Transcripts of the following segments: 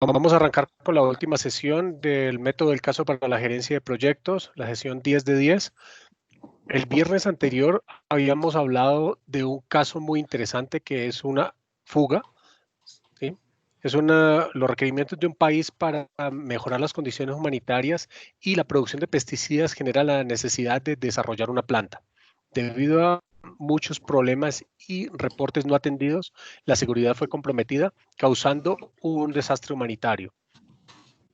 Vamos a arrancar con la última sesión del método del caso para la gerencia de proyectos, la sesión 10 de 10. El viernes anterior habíamos hablado de un caso muy interesante que es una fuga, ¿sí? Los requerimientos de un país para mejorar las condiciones humanitarias y la producción de pesticidas genera la necesidad de desarrollar una planta. Debido a muchos problemas y reportes no atendidos, la seguridad fue comprometida, causando un desastre humanitario.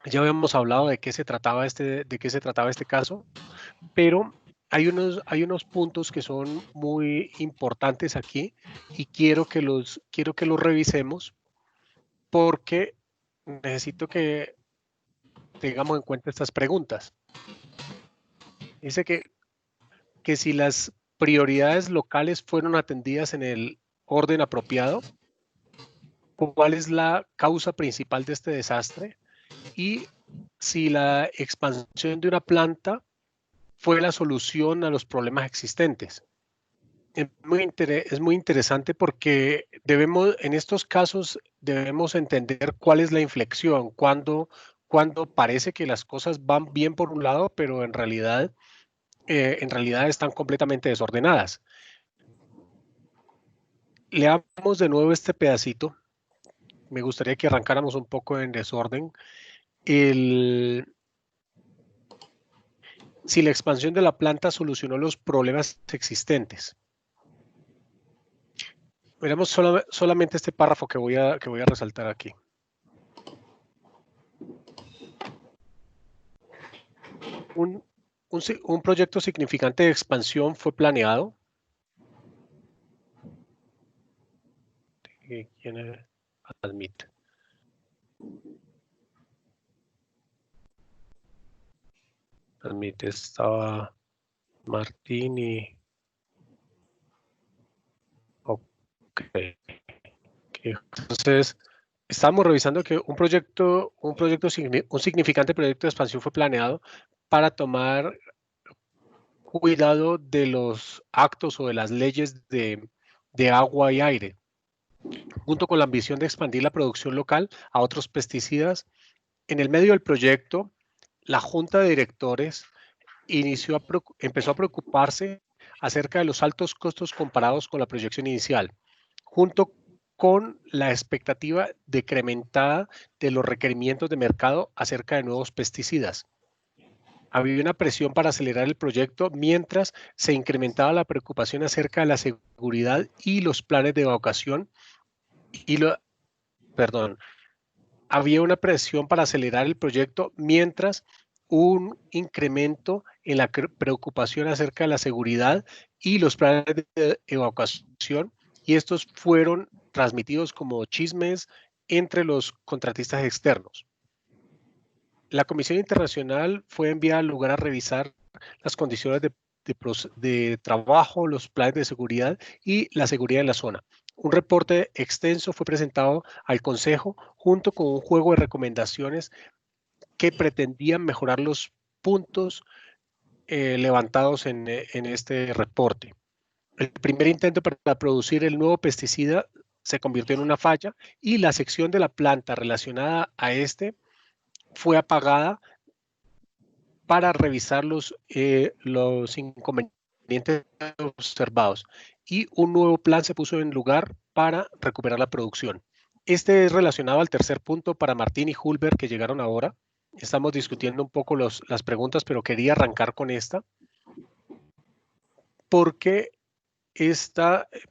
Ya habíamos hablado de qué se trataba este caso, pero hay unos puntos que son muy importantes aquí y quiero que los revisemos porque necesito que tengamos en cuenta estas preguntas. Dice que si las prioridades locales fueron atendidas en el orden apropiado, ¿cuál es la causa principal de este desastre? Y si la expansión de una planta fue la solución a los problemas existentes. Es muy interesante porque en estos casos debemos entender cuál es la inflexión, cuando parece que las cosas van bien por un lado, pero en realidad están completamente desordenadas. Leamos de nuevo este pedacito. Me gustaría que arrancáramos un poco en desorden. Si la expansión de la planta solucionó los problemas existentes. Veremos solamente este párrafo que voy a resaltar aquí. Un proyecto significante de expansión fue planeado. ¿Quién es? Admit. Admit estaba Martín y... Ok. Entonces, estamos revisando que un significante proyecto de expansión fue planeado para tomar cuidado de los actos o de las leyes de agua y aire, junto con la ambición de expandir la producción local a otros pesticidas. En el medio del proyecto, la junta de directores empezó a preocuparse acerca de los altos costos comparados con la proyección inicial, junto con la expectativa decrementada de los requerimientos de mercado acerca de nuevos pesticidas. Había una presión para acelerar el proyecto mientras se incrementaba la preocupación acerca de la seguridad y los planes de evacuación perdón, había una presión para acelerar el proyecto mientras un incremento en la preocupación acerca de la seguridad y los planes de evacuación, y estos fueron transmitidos como chismes entre los contratistas externos. La Comisión Internacional fue enviada al lugar a revisar las condiciones de trabajo, los planes de seguridad y la seguridad en la zona. Un reporte extenso fue presentado al Consejo junto con un juego de recomendaciones que pretendían mejorar los puntos levantados en este reporte. El primer intento para producir el nuevo pesticida se convirtió en una falla y la sección de la planta relacionada a este fue apagada para revisar los inconvenientes observados, y un nuevo plan se puso en lugar para recuperar la producción. Este es relacionado al tercer punto para Martín y Hulbert, que llegaron ahora. Estamos discutiendo un poco las preguntas, pero quería arrancar con esta, porque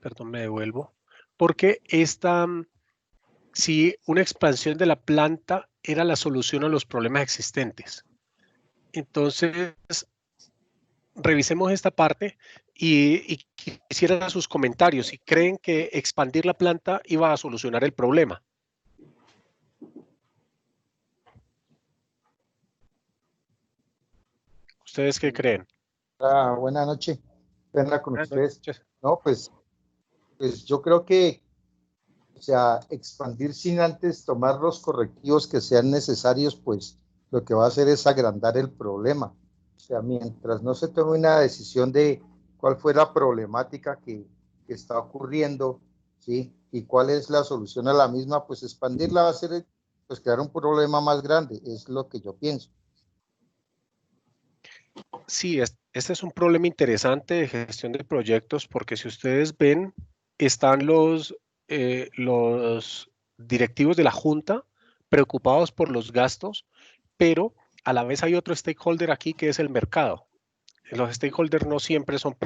perdón, me devuelvo, porque si una expansión de la planta era la solución a los problemas existentes. Entonces, revisemos esta parte y quisiera sus comentarios si creen que expandir la planta iba a solucionar el problema. ¿Ustedes qué creen? Buenas noches, verla con Buenas ustedes. noches. No, pues yo creo que, o sea, expandir sin antes tomar los correctivos que sean necesarios, pues lo que va a hacer es agrandar el problema. O sea, mientras no se tome una decisión de cuál fue la problemática que está ocurriendo, ¿sí? Y cuál es la solución a la misma, pues expandirla va a ser pues crear un problema más grande, es lo que yo pienso. Sí, este es un problema interesante de gestión de proyectos porque si ustedes ven, están los directivos de la junta preocupados por los gastos, pero a la vez hay otro stakeholder aquí que es el mercado. Los stakeholders no siempre son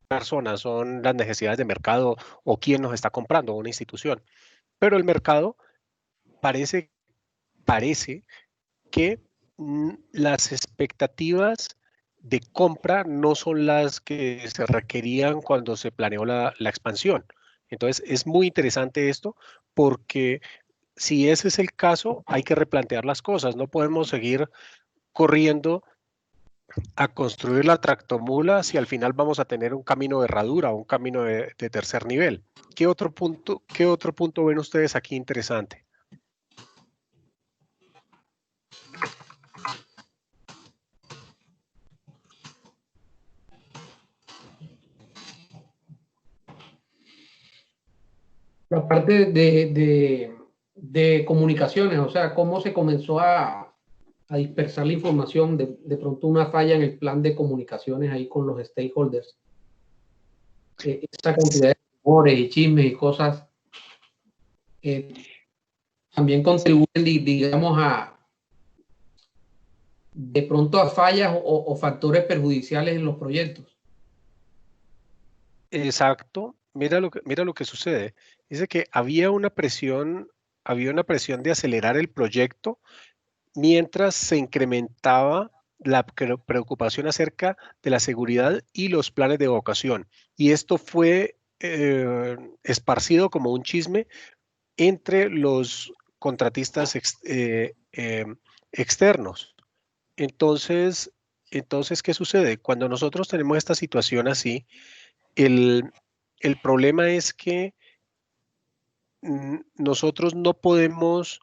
personas, son las necesidades de mercado o quién nos está comprando, una institución. Pero el mercado parece, parece que las expectativas de compra no son las que se requerían cuando se planeó la expansión. Entonces, es muy interesante esto porque si ese es el caso, hay que replantear las cosas. No podemos seguir corriendo a construir la tractomula si al final vamos a tener un camino de herradura o un camino de tercer nivel. Qué otro punto ven ustedes aquí interesante? La parte de comunicaciones, o sea, cómo se comenzó a dispersar la información, de pronto una falla en el plan de comunicaciones ahí con los stakeholders. Esa cantidad de rumores y chismes y cosas también contribuyen, digamos, de pronto a fallas o factores perjudiciales en los proyectos. Exacto. Mira lo que sucede. Dice que había una presión de acelerar el proyecto mientras se incrementaba la preocupación acerca de la seguridad y los planes de evacuación. Y esto fue esparcido como un chisme entre los contratistas externos. Entonces, ¿qué sucede? Cuando nosotros tenemos esta situación así, el, el problema es que nosotros no podemos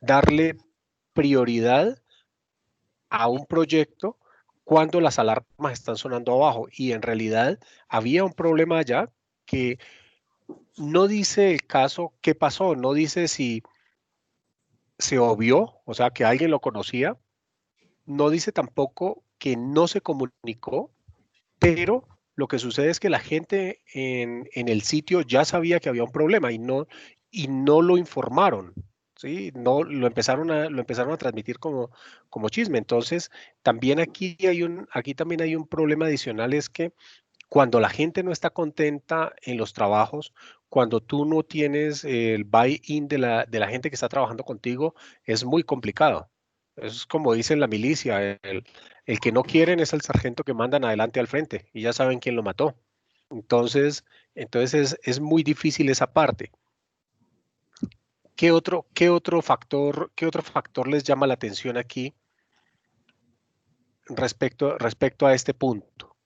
darle prioridad a un proyecto cuando las alarmas están sonando abajo. Y en realidad había un problema allá que no dice el caso qué pasó, no dice si se obvió, o sea, que alguien lo conocía, no dice tampoco que no se comunicó, pero lo que sucede es que la gente en el sitio ya sabía que había un problema y no lo informaron, ¿sí? No, lo empezaron a transmitir como chisme. Entonces, también aquí también hay un problema adicional, es que cuando la gente no está contenta en los trabajos, cuando tú no tienes el buy-in de la gente que está trabajando contigo, es muy complicado. Es como dice en la milicia, el que no quieren es el sargento que mandan adelante al frente y ya saben quién lo mató. Entonces, es muy difícil esa parte. Qué otro factor les llama la atención aquí respecto a este punto?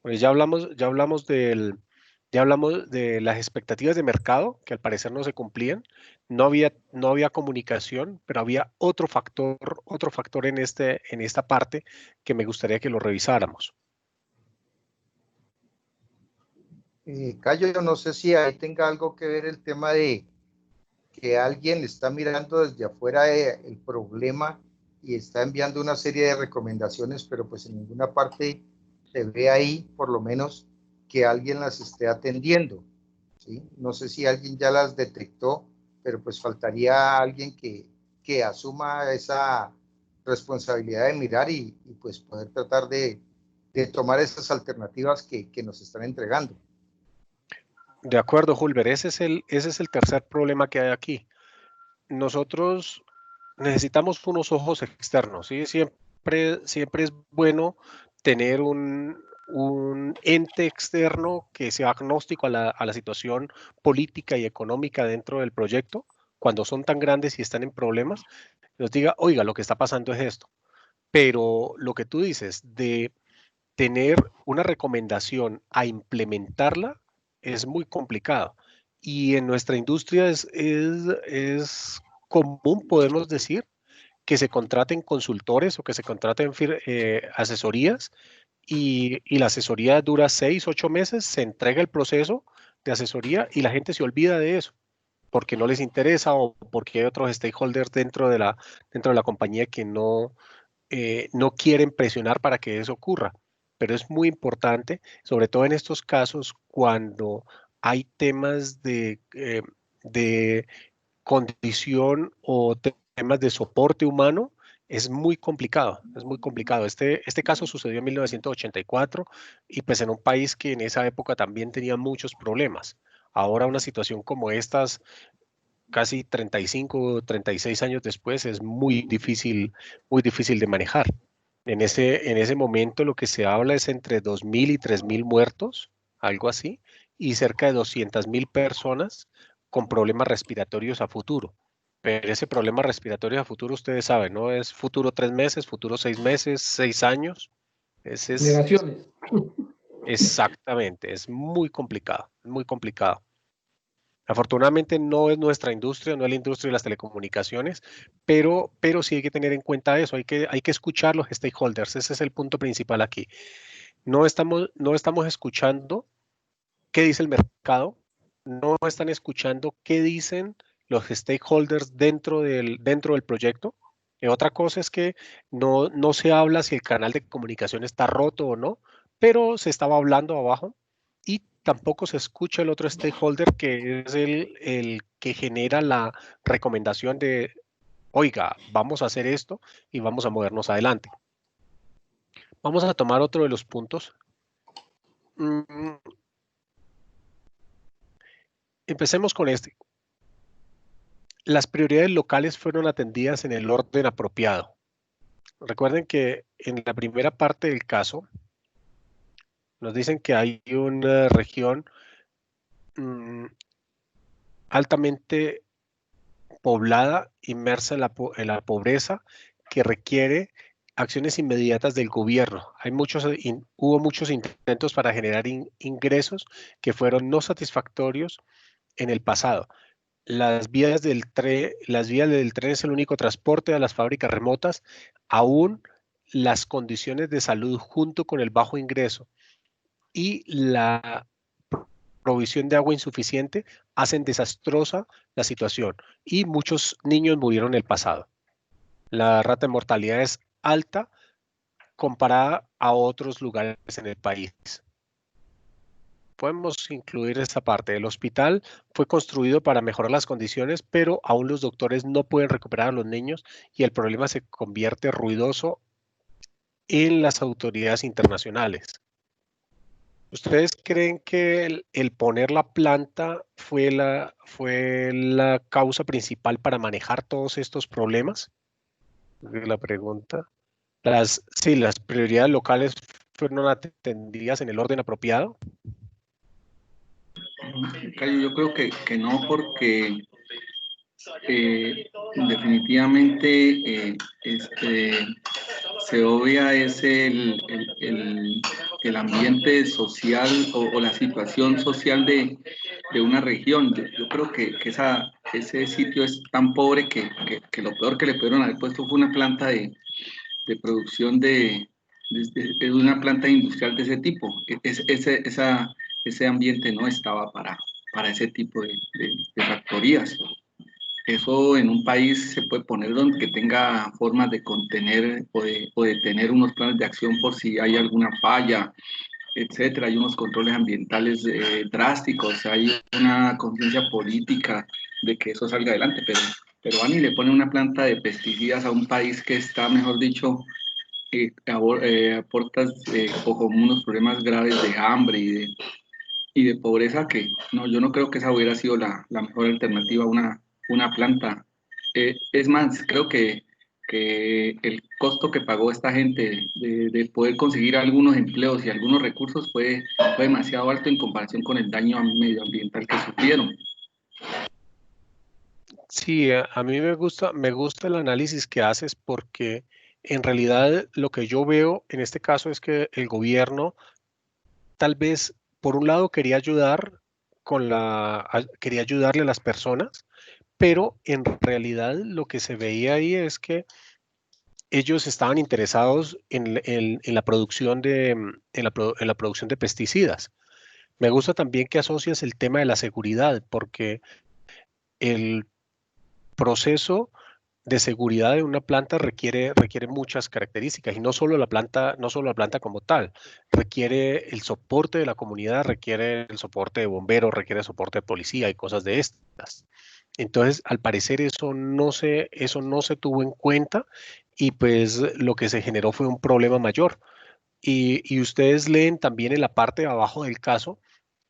Pues ya hablamos de las expectativas de mercado, que al parecer no se cumplían. No había comunicación, pero había otro factor en esta parte que me gustaría que lo revisáramos. Cayo, yo no sé si ahí tenga algo que ver el tema de que alguien está mirando desde afuera el problema y está enviando una serie de recomendaciones, pero pues en ninguna parte se ve ahí, por lo menos, que alguien las esté atendiendo, ¿sí? No sé si alguien ya las detectó, pero pues faltaría alguien que asuma esa responsabilidad de mirar y pues poder tratar de tomar esas alternativas que nos están entregando. De acuerdo, Hulber, ese es el tercer problema que hay aquí. Nosotros necesitamos unos ojos externos, ¿sí? Siempre es bueno tener un ente externo que sea agnóstico a la situación política y económica dentro del proyecto, cuando son tan grandes y están en problemas, nos diga, oiga, lo que está pasando es esto. Pero lo que tú dices de tener una recomendación a implementarla es muy complicado. Y en nuestra industria es común, podemos decir, que se contraten consultores o que se contraten asesorías y la asesoría dura 6, 8 meses, se entrega el proceso de asesoría y la gente se olvida de eso porque no les interesa o porque hay otros stakeholders dentro de la compañía que no quieren presionar para que eso ocurra. Pero es muy importante, sobre todo en estos casos, cuando hay temas de condición o temas de soporte humano, es muy complicado, es muy complicado. Este caso sucedió en 1984 y pues en un país que en esa época también tenía muchos problemas. Ahora una situación como estas, casi 35 o 36 años después, es muy difícil de manejar. En ese momento lo que se habla es entre 2.000 y 3.000 muertos, algo así, y cerca de 200.000 personas con problemas respiratorios a futuro. Pero ese problema respiratorio a futuro, ustedes saben, ¿no? Es futuro 3 meses, futuro 6 meses, 6 años. Ese es Generaciones. exactamente, es muy complicado, es muy complicado. Afortunadamente no es nuestra industria, no es la industria de las telecomunicaciones, pero sí hay que tener en cuenta eso, hay que escuchar los stakeholders, ese es el punto principal aquí. No estamos escuchando qué dice el mercado, no están escuchando qué dicen los stakeholders dentro del proyecto. Y otra cosa es que no se habla si el canal de comunicación está roto o no, pero se estaba hablando abajo y tampoco se escucha el otro stakeholder que es el que genera la recomendación de, oiga, vamos a hacer esto y vamos a movernos adelante. Vamos a tomar otro de los puntos. Empecemos con este. Las prioridades locales fueron atendidas en el orden apropiado. Recuerden que en la primera parte del caso nos dicen que hay una región altamente poblada, inmersa en la pobreza, que requiere acciones inmediatas del gobierno. Hubo muchos intentos para generar ingresos que fueron no satisfactorios en el pasado. Las vías del tren es el único transporte a las fábricas remotas, aún las condiciones de salud junto con el bajo ingreso y la provisión de agua insuficiente hacen desastrosa la situación y muchos niños murieron en el pasado. La rata de mortalidad es alta comparada a otros lugares en el país. Podemos incluir esta parte. El hospital fue construido para mejorar las condiciones, pero aún los doctores no pueden recuperar a los niños y el problema se convierte ruidoso en las autoridades internacionales. ¿Ustedes creen que el poner la planta fue la causa principal para manejar todos estos problemas? La pregunta. Sí, las prioridades locales fueron atendidas en el orden apropiado. Cayo, yo creo que no, porque definitivamente se obvia es el ambiente social o la situación social de una región. Yo creo que ese sitio es tan pobre que lo peor que le pudieron haber puesto fue una planta de producción de una planta industrial de ese tipo. Ese ambiente no estaba para ese tipo de factorías. Eso en un país se puede poner donde que tenga formas de contener o de tener unos planes de acción por si hay alguna falla, etcétera. Hay unos controles ambientales drásticos, hay una conciencia política de que eso salga adelante, pero van y le ponen una planta de pesticidas a un país que está, mejor dicho, aporta o con unos problemas graves de hambre y de pobreza, que no, yo no creo que esa hubiera sido la mejor alternativa a una planta. Es más, creo que el costo que pagó esta gente de poder conseguir algunos empleos y algunos recursos fue demasiado alto en comparación con el daño medioambiental que sufrieron. Sí, a mí me gusta el análisis que haces porque en realidad lo que yo veo en este caso es que el gobierno tal vez por un lado quería ayudarle a las personas, pero en realidad lo que se veía ahí es que ellos estaban interesados en la producción en la producción de pesticidas. Me gusta también que asocias el tema de la seguridad, porque el proceso de seguridad de una planta requiere muchas características y no solo la planta como tal, requiere el soporte de la comunidad, requiere el soporte de bomberos, requiere el soporte de policía y cosas de estas. Entonces, al parecer eso no se tuvo en cuenta y pues lo que se generó fue un problema mayor. Y ustedes leen también en la parte de abajo del caso,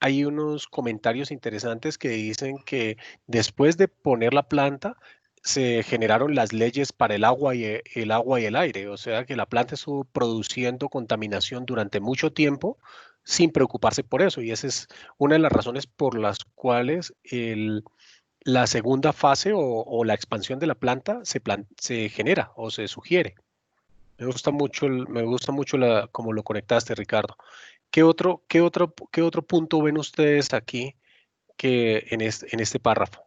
hay unos comentarios interesantes que dicen que después de poner la planta, se generaron las leyes para el agua y el aire, o sea que la planta estuvo produciendo contaminación durante mucho tiempo sin preocuparse por eso, y esa es una de las razones por las cuales la segunda fase o la expansión de la planta se genera o se sugiere. Me gusta mucho cómo lo conectaste, Ricardo. Qué otro punto ven ustedes aquí que en este párrafo?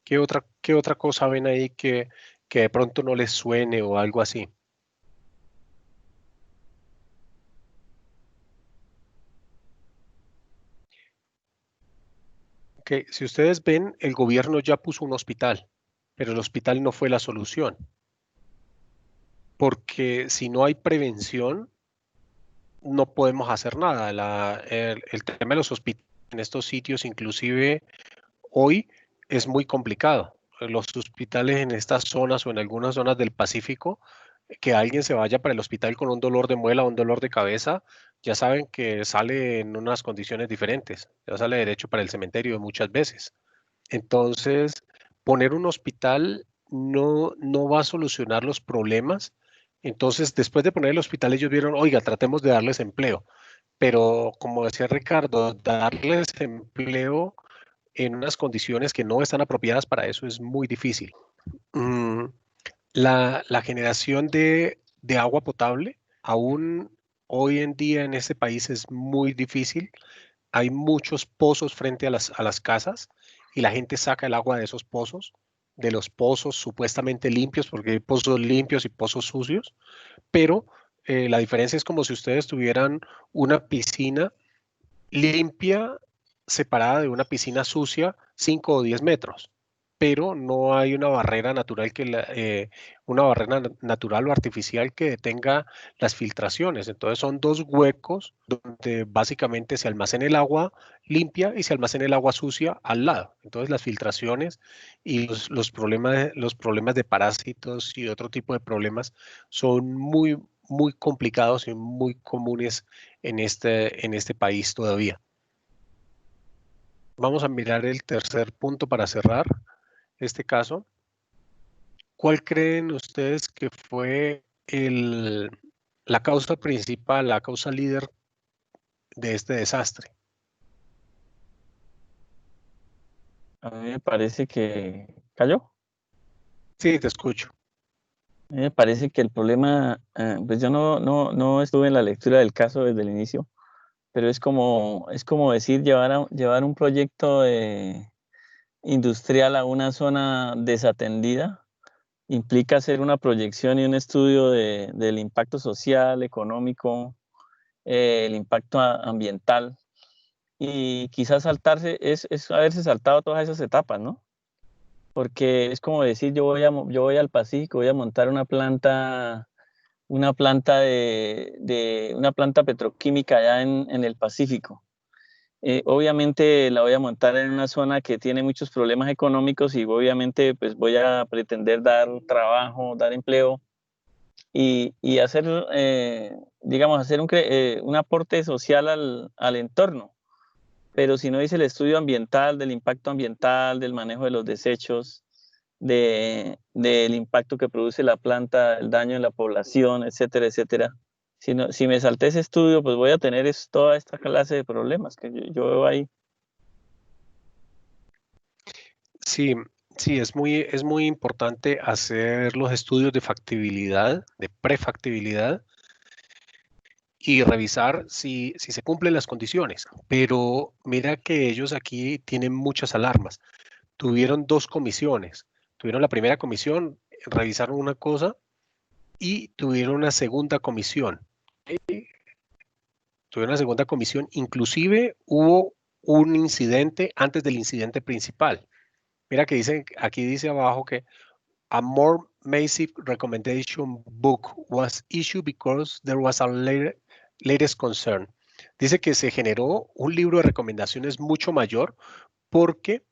Qué otra cosa ven ahí que de pronto no les suene o algo así? Que si ustedes ven, el gobierno ya puso un hospital, pero el hospital no fue la solución, porque si no hay prevención, no podemos hacer nada. El tema de los hospitales en estos sitios, inclusive hoy, es muy complicado. Los hospitales en estas zonas o en algunas zonas del Pacífico, que alguien se vaya para el hospital con un dolor de muela o un dolor de cabeza, ya saben que sale en unas condiciones diferentes, ya sale derecho para el cementerio muchas veces. Entonces, poner un hospital no va a solucionar los problemas. Entonces, después de poner el hospital, ellos vieron, oiga, tratemos de darles empleo. Pero como decía Ricardo, darles empleo en unas condiciones que no están apropiadas para eso es muy difícil. Mm, la generación de agua potable, aún hoy en día en este país es muy difícil. Hay muchos pozos frente a las casas y la gente saca el agua de esos pozos, de los pozos supuestamente limpios, porque hay pozos limpios y pozos sucios, pero la diferencia es como si ustedes tuvieran una piscina limpia separada de una piscina sucia 5 o 10 metros, pero no hay una barrera natural una barrera natural o artificial que detenga las filtraciones. Entonces son dos huecos donde básicamente se almacena el agua limpia y se almacena el agua sucia al lado. Entonces las filtraciones y los problemas de parásitos y otro tipo de problemas son muy complicados y muy comunes en este país todavía. Vamos a mirar el tercer punto para cerrar este caso. ¿Cuál creen ustedes que fue la causa principal, la causa líder de este desastre? A mí me parece que cayó. Sí, te escucho. A mí me parece que el problema, pues yo no estuve en la lectura del caso desde el inicio, pero es como decir llevar un proyecto industrial a una zona desatendida. Implica hacer una proyección y un estudio del impacto social, económico, el impacto ambiental, y quizás es haberse saltado todas esas etapas, ¿no? Porque es como decir, yo voy al Pacífico, voy a montar una planta una planta petroquímica allá en el Pacífico. Obviamente la voy a montar en una zona que tiene muchos problemas económicos y obviamente pues voy a pretender dar trabajo, dar empleo y hacer, digamos, hacer un aporte social al entorno. Pero si no hice el estudio ambiental, del impacto ambiental, del manejo de los desechos, del impacto que produce la planta, el daño en la población, etcétera, etcétera. Si me salté ese estudio, pues voy a tener toda esta clase de problemas que yo veo ahí. Sí, Sí, es muy importante hacer los estudios de factibilidad, de prefactibilidad, y revisar si se cumplen las condiciones. Pero mira que ellos aquí tienen muchas alarmas. Tuvieron dos comisiones. Tuvieron la primera comisión, revisaron una cosa y tuvieron una segunda comisión. Tuvieron una segunda comisión, inclusive hubo un incidente antes del incidente principal. Mira que dice, aquí dice abajo que a more massive recommendation book was issued because there was a latest concern. Dice que se generó un libro de recomendaciones mucho mayor porque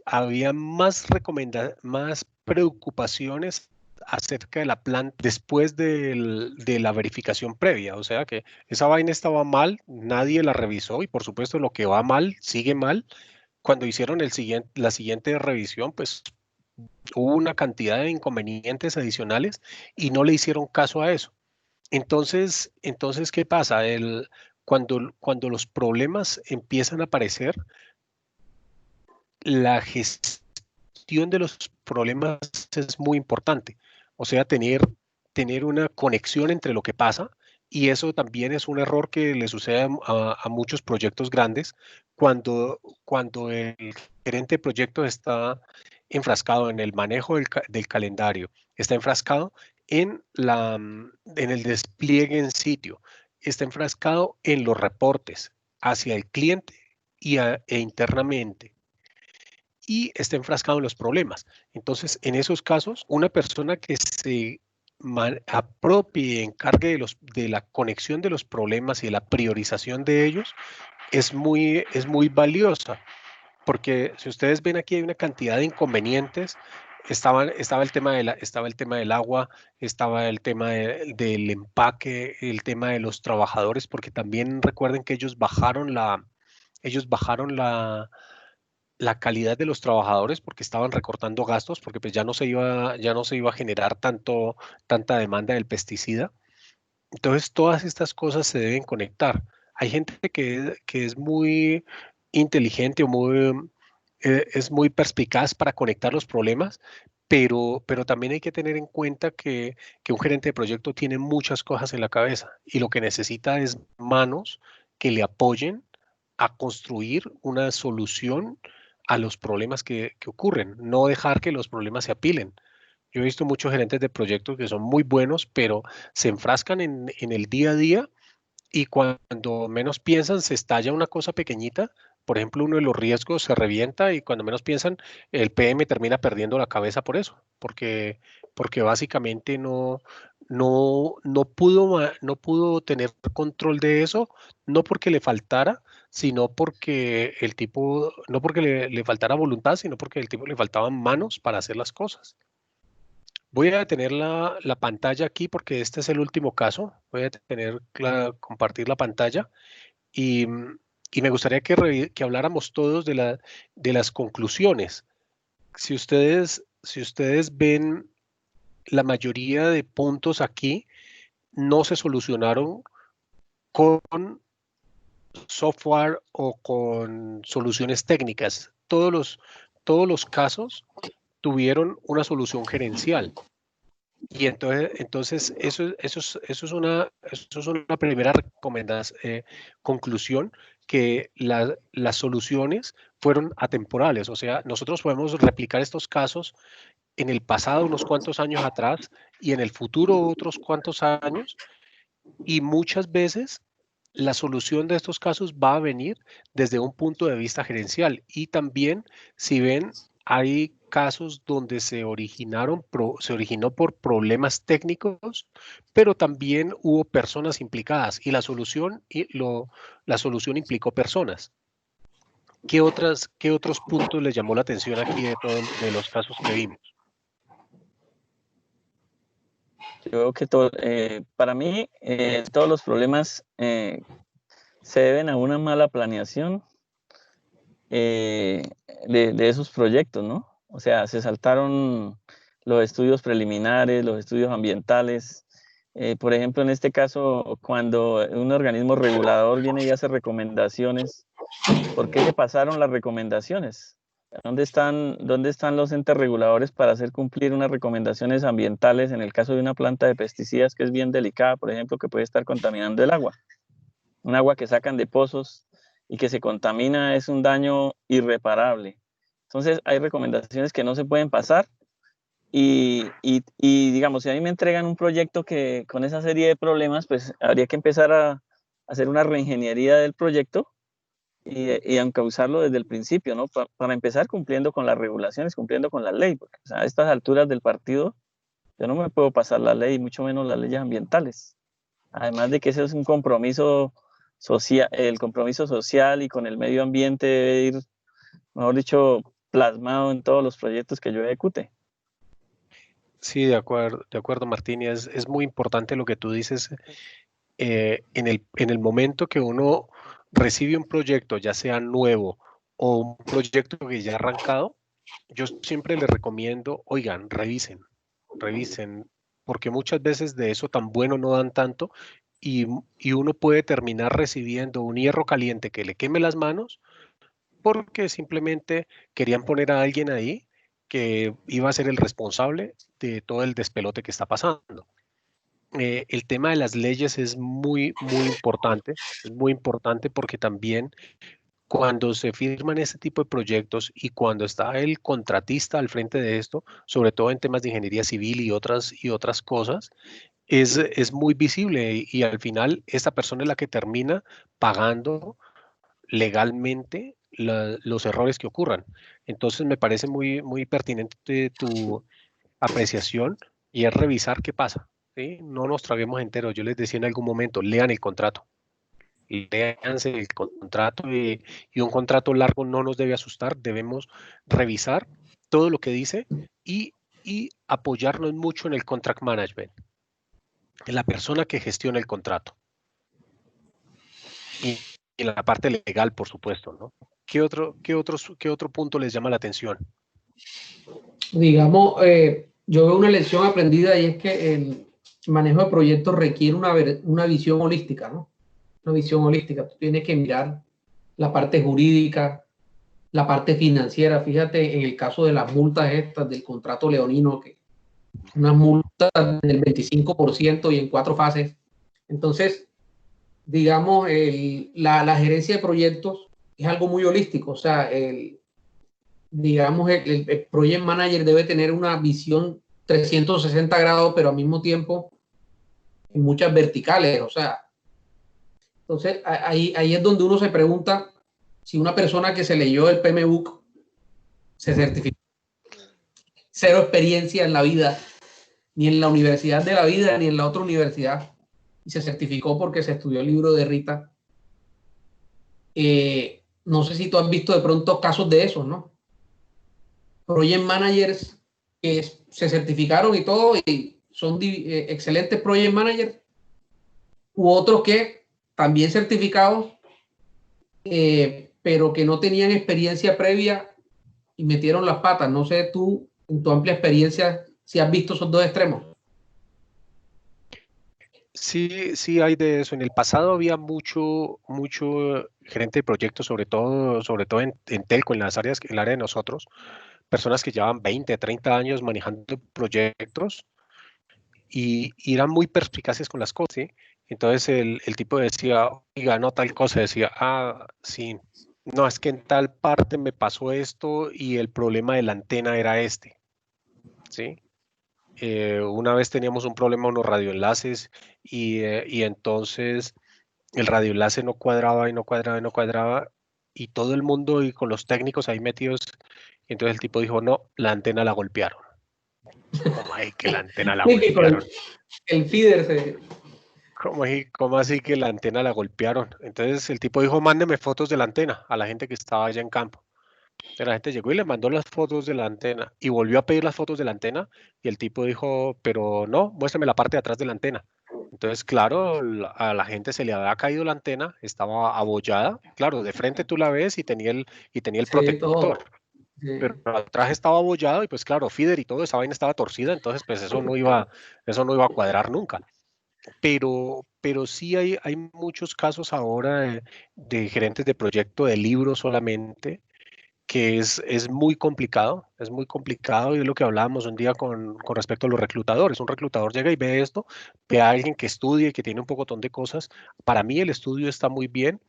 había más preocupaciones acerca de la planta después de la verificación previa. O sea que esa vaina estaba mal, nadie la revisó y por supuesto lo que va mal sigue mal. Cuando hicieron la siguiente revisión, pues hubo una cantidad de inconvenientes adicionales y no le hicieron caso a eso. Entonces ¿qué pasa? Cuando los problemas empiezan a aparecer, la gestión de los problemas es muy importante. O sea, tener una conexión entre lo que pasa, y eso también es un error que le sucede a muchos proyectos grandes cuando el gerente de proyectos está enfrascado en el manejo del calendario, está enfrascado en el despliegue en sitio, está enfrascado en los reportes hacia el cliente e internamente, y está enfrascado en los problemas. Entonces, en esos casos, una persona que se apropie, encargue de la conexión de los problemas y de la priorización de ellos, es muy valiosa, porque si ustedes ven aquí hay una cantidad de inconvenientes. Estaba estaba el tema del agua, estaba el tema del empaque, el tema de los trabajadores, porque también recuerden que ellos bajaron la calidad de los trabajadores porque estaban recortando gastos, porque pues ya no se iba a generar tanta demanda del pesticida. Entonces, todas estas cosas se deben conectar. Hay gente que es muy inteligente es muy perspicaz para conectar los problemas, pero también hay que tener en cuenta que un gerente de proyecto tiene muchas cosas en la cabeza y lo que necesita es manos que le apoyen a construir una solución a los problemas que ocurren, no dejar que los problemas se apilen. Yo he visto muchos gerentes de proyectos que son muy buenos, pero se enfrascan en el día a día y cuando menos piensan se estalla una cosa pequeñita. Por ejemplo, uno de los riesgos se revienta y cuando menos piensan, el PM termina perdiendo la cabeza por eso, porque básicamente no pudo tener control de eso, no porque le faltara, sino porque no porque le faltara voluntad, sino porque el tipo le faltaban manos para hacer las cosas. Voy a detener la pantalla aquí porque este es el último caso. Voy a compartir la pantalla y, y me gustaría que habláramos todos de las conclusiones. Si ustedes ven, la mayoría de puntos aquí no se solucionaron con software o con soluciones técnicas. Todos los casos tuvieron una solución gerencial. Y entonces eso es una primera conclusión, que las soluciones fueron atemporales. O sea, nosotros podemos replicar estos casos en el pasado unos cuantos años atrás y en el futuro otros cuantos años, y muchas veces la solución de estos casos va a venir desde un punto de vista gerencial. Y también, si ven, hay casos donde se originó por problemas técnicos, pero también hubo personas implicadas y la solución implicó personas. Qué otros puntos les llamó la atención aquí de los casos que vimos? Yo veo que para mí todos los problemas se deben a una mala planeación de esos proyectos, ¿no? O sea, se saltaron los estudios preliminares, los estudios ambientales. Por ejemplo, en este caso, cuando un organismo regulador viene y hace recomendaciones, ¿por qué se pasaron las recomendaciones? dónde están los entes reguladores para hacer cumplir unas recomendaciones ambientales en el caso de una planta de pesticidas que es bien delicada, por ejemplo, que puede estar contaminando el agua? Un agua que sacan de pozos y que se contamina es un daño irreparable. Entonces, hay recomendaciones que no se pueden pasar y digamos, si a mí me entregan un proyecto que con esa serie de problemas, pues habría que empezar a hacer una reingeniería del proyecto y encauzarlo desde el principio, ¿no? Para empezar cumpliendo con las regulaciones, cumpliendo con la ley, porque o sea, a estas alturas del partido yo no me puedo pasar la ley, mucho menos las leyes ambientales. Además de que ese es un compromiso social, el compromiso social y con el medio ambiente debe ir, mejor dicho, plasmado en todos los proyectos que yo ejecute. Sí, de acuerdo, Martín, y es muy importante lo que tú dices. En el momento que uno recibe un proyecto, ya sea nuevo o un proyecto que ya ha arrancado, yo siempre les recomiendo, oigan, revisen, porque muchas veces de eso tan bueno no dan tanto y uno puede terminar recibiendo un hierro caliente que le queme las manos porque simplemente querían poner a alguien ahí que iba a ser el responsable de todo el despelote que está pasando. El tema de las leyes es muy importante porque también cuando se firman este tipo de proyectos y cuando está el contratista al frente de esto, sobre todo en temas de ingeniería civil y otras cosas, es muy visible y al final esta persona es la que termina pagando legalmente los errores que ocurran. Entonces me parece muy pertinente tu apreciación y es revisar qué pasa. ¿Sí? No nos traguemos enteros. Yo les decía en algún momento, lean el contrato. Léanse el contrato y un contrato largo no nos debe asustar. Debemos revisar todo lo que dice y apoyarnos mucho en el contract management, en la persona que gestiona el contrato. Y la parte legal, por supuesto, ¿no? ¿Qué otro punto les llama la atención? Digamos, yo veo una lección aprendida y es que el manejo de proyectos requiere una visión holística, ¿no? Una visión holística. Tú tienes que mirar la parte jurídica, la parte financiera. Fíjate en el caso de las multas estas del contrato leonino, que unas multas del 25% y en 4 fases. Entonces, digamos, la gerencia de proyectos es algo muy holístico. O sea, digamos, el project manager debe tener una visión 360 grados, pero al mismo tiempo en muchas verticales. O sea, entonces ahí es donde uno se pregunta si una persona que se leyó el PMBOK se certificó. Cero experiencia en la vida, ni en la universidad de la vida, ni en la otra universidad, y se certificó porque se estudió el libro de Rita. No sé si tú has visto de pronto casos de esos, ¿no? Project managers que se certificaron y todo, y son excelentes project managers, u otros que también certificados, pero que no tenían experiencia previa y metieron las patas. No sé tú, en tu amplia experiencia, si has visto esos dos extremos. Sí hay de eso. En el pasado había mucho gerente de proyectos, sobre todo en Telco, en las áreas, en el área de nosotros, personas que llevaban 20, 30 años manejando proyectos y eran muy perspicaces con las cosas, ¿sí? Entonces el tipo decía, oiga, no tal cosa, decía, sí, no, es que en tal parte me pasó esto y el problema de la antena era este, ¿sí? Una vez teníamos un problema con los radioenlaces y entonces el radioenlace no cuadraba y no cuadraba y no cuadraba y todo el mundo y con los técnicos ahí metidos, y entonces el tipo dijo, no, la antena la golpearon. ¿Cómo hay que la antena la golpearon? El feeder se... ¿Cómo así que la antena la golpearon? Entonces el tipo dijo, mándeme fotos de la antena a la gente que estaba allá en campo. Entonces la gente llegó y le mandó las fotos de la antena y volvió a pedir las fotos de la antena y el tipo dijo, pero no, muéstrame la parte de atrás de la antena. Entonces, claro, a la gente se le había caído la antena, estaba abollada. Claro, de frente tú la ves y tenía el Sí, todo. protector, Sí. pero atrás estaba abollado y pues claro, feeder y todo, esa vaina estaba torcida, entonces pues eso no iba a cuadrar nunca. Pero sí hay muchos casos ahora de gerentes de proyecto de libros solamente que es muy complicado, y es lo que hablábamos un día con respecto a los reclutadores. Un reclutador llega y ve esto, ve a alguien que estudie y que tiene un pocotón de cosas. Para mí el estudio está muy bien,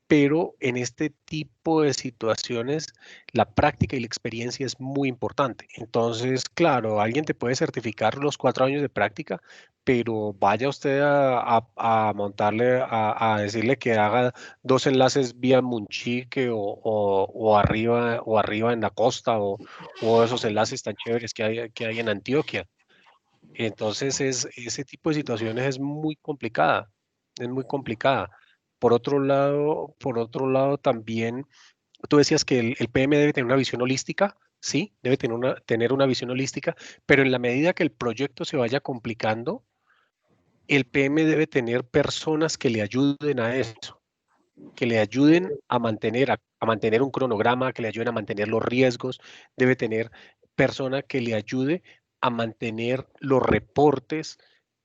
pero en este tipo de situaciones la práctica y la experiencia es muy importante. Entonces, claro, alguien te puede certificar los 4 años de práctica, pero vaya usted a montarle, a decirle que haga 2 enlaces vía Munchique o arriba en la costa o esos enlaces tan chéveres que hay en Antioquia. Entonces, ese tipo de situaciones es muy complicada, es muy complicada. Por otro lado también, tú decías que el PM debe tener una visión holística, sí, debe tener una visión holística, pero en la medida que el proyecto se vaya complicando, el PM debe tener personas que le ayuden a eso, que le ayuden a mantener un cronograma, que le ayuden a mantener los riesgos, debe tener persona que le ayude a mantener los reportes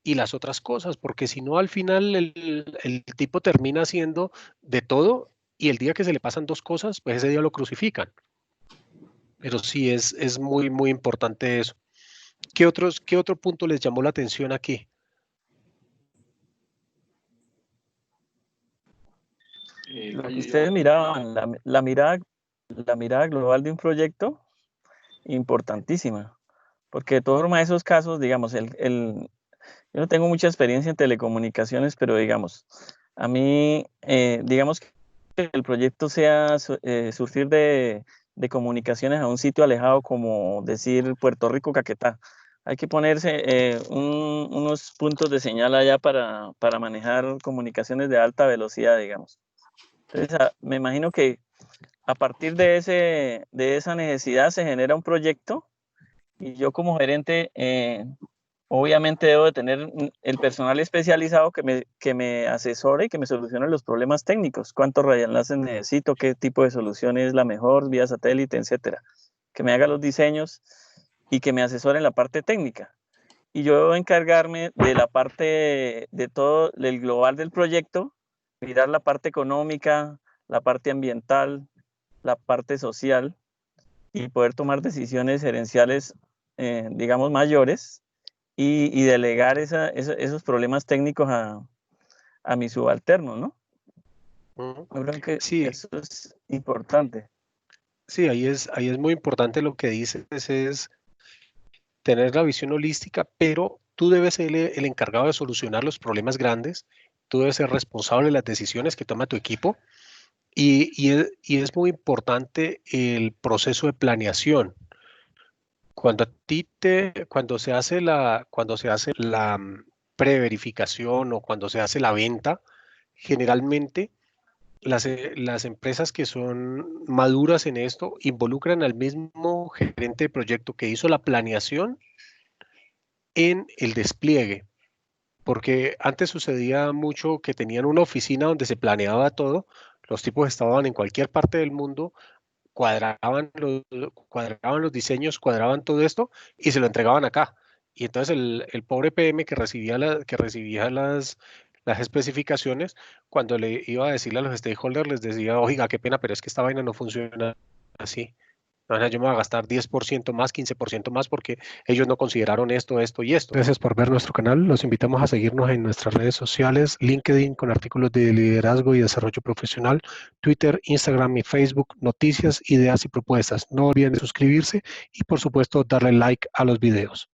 y las otras cosas, porque si no, al final el tipo termina haciendo de todo y el día que se le pasan 2 cosas, pues ese día lo crucifican. Pero sí es muy, muy importante eso. ¿Qué otro punto les llamó la atención aquí? Lo que ustedes miraban, la mirada global de un proyecto, importantísima. Porque de todas formas, esos casos, digamos, yo no tengo mucha experiencia en telecomunicaciones, pero digamos, a mí, digamos que el proyecto sea surgir de comunicaciones a un sitio alejado, como decir Puerto Rico, Caquetá. Hay que ponerse unos puntos de señal allá para manejar comunicaciones de alta velocidad, digamos. Entonces, me imagino que a partir de esa necesidad se genera un proyecto y yo como gerente, obviamente debo de tener el personal especializado que me asesore y que me solucione los problemas técnicos. ¿Cuántos radioenlaces necesito? ¿Qué tipo de solución es la mejor? Vía satélite, etcétera. Que me haga los diseños y que me asesore en la parte técnica. Y yo debo encargarme de la parte de todo, del global del proyecto, mirar la parte económica, la parte ambiental, la parte social y poder tomar decisiones gerenciales, digamos, mayores y delegar esos problemas técnicos a mis subalternos, ¿no? Ujú. Yo creo que Sí, eso es importante. sí, ahí es muy importante lo que dices, es tener la visión holística, pero tú debes ser el encargado de solucionar los problemas grandes, tú debes ser responsable de las decisiones que toma tu equipo y es muy importante el proceso de planeación. Cuando se hace la preverificación o cuando se hace la venta, generalmente las empresas que son maduras en esto involucran al mismo gerente de proyecto que hizo la planeación en el despliegue, porque antes sucedía mucho que tenían una oficina donde se planeaba todo, los tipos estaban en cualquier parte del mundo, cuadraban los diseños, cuadraban todo esto y se lo entregaban acá. Y entonces el pobre PM que recibía las especificaciones, cuando le iba a decirle a los stakeholders, les decía, oiga, qué pena, pero es que esta vaina no funciona así. O sea, yo me voy a gastar 10% más, 15% más porque ellos no consideraron esto, esto y esto. Gracias por ver nuestro canal. Los invitamos a seguirnos en nuestras redes sociales, LinkedIn con artículos de liderazgo y desarrollo profesional, Twitter, Instagram y Facebook, noticias, ideas y propuestas. No olviden suscribirse y por supuesto darle like a los videos.